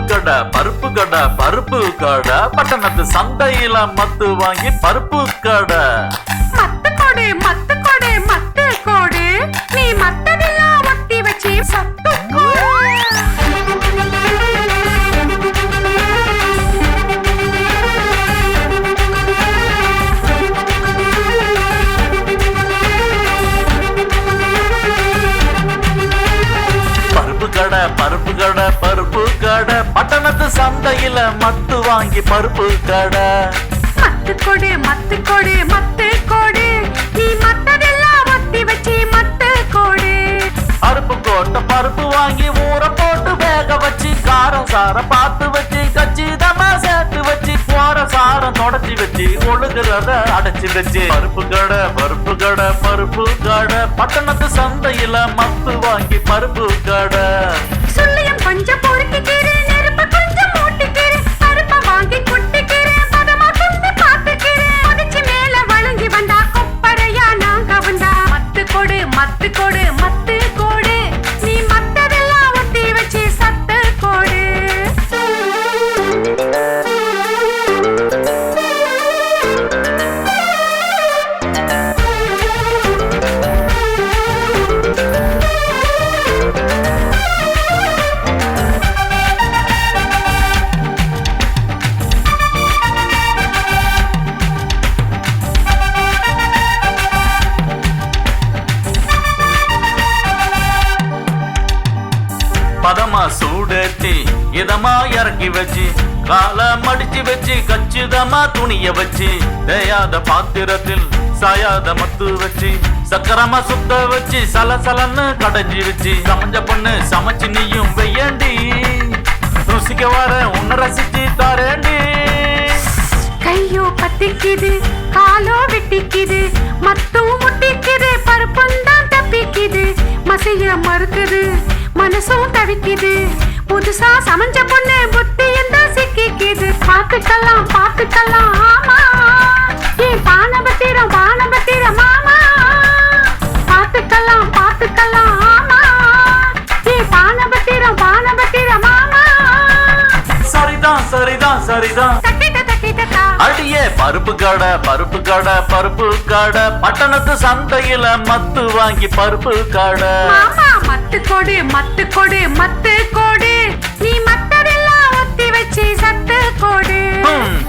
பருப்பு கடை பட்டணத்து சந்தையில மத்து வாங்கி பருப்பு கடை. மத்து கொடு மத்து கொடு நீ மத்ததெல்லாம் ஒத்தி வச்சு சத்து பருப்பு கடை பட்டணத்து சந்தையில மத்து வாங்கி பருப்பு கடை. மத்து கொடு நீ மத்ததெல்லாம் ஒத்தி வச்சு மத்து கொடு. அருப்பு கோட்டை பருப்பு வாங்கி ஊற போட்டு வேக வச்சு காரம் சாரம் பார்த்து வச்சு கச்சிதமா சேர்த்து வச்சு போற சாரம் தொடச்சி வச்சு ஒழுகுறத அடைச்சு வச்சு பருப்பு கடை பட்டணத்து சந்தையில மத்து வாங்கி பருப்பு கடை. சொல்லியும் கொஞ்சம் பொறுக்கிக்கிறேன் நெருப்ப கொஞ்சம் மூட்டிக்கிறேன் பருப்ப வாங்கி குட்டிக்கிறேன் பதமா குந்து பாத்துக்கிறேன் முடிச்சு மேல வழங்கி வந்தா கொப்பரையா நான் கவந்தா. மத்து கொடு நீ மத்ததெல்லாம் ஒத்தி வச்சு சத்து கொடு. பதமா சூடேத்தி இதமா இறக்கி வச்சு கால மடிச்சு வச்சு கச்சிதமா துணிய வச்சு தேயாத பாத்திரத்தில் சாயாத மத்து வச்சு சக்கரமா சுத்த வச்சு சலசலன்னு கடைஞ்சி வச்சு சமைஞ்ச பொண்ணு சமைச்சு நீயும் வெய்யண்டி ருசிக்க வர உன்னை ரசிச்சு தரேண்டி. கையோ பத்திக்குது காலோ வெட்டிக்குது மத்தும் முட்டிக்குது பருப்புந்தான் தப்பிக்குது மசைய மறுக்குது மனசும் தவிக்குது புதுசா சமைஞ்ச பொண்ணு புத்தியும் தான் சிக்கிக்குது. பாத்துக்கலாம் ஆமா ஏன் பானபத்திரம் மாமா. பாத்துக்கலாம் ஆமா ஏன் பானபத்திரம் மாமா. சரிதான் அடியே பருப்பு கடை பட்டணத்து சந்தையில மத்து வாங்கி பருப்பு கடை. மாமா மத்து கொடு நீ மத்ததெல்லாம் ஒத்தி வச்சு சத்து கொடு.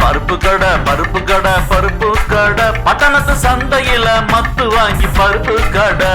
பருப்பு கடை பட்டணத்து சந்தையில மத்து வாங்கி பருப்பு கடை.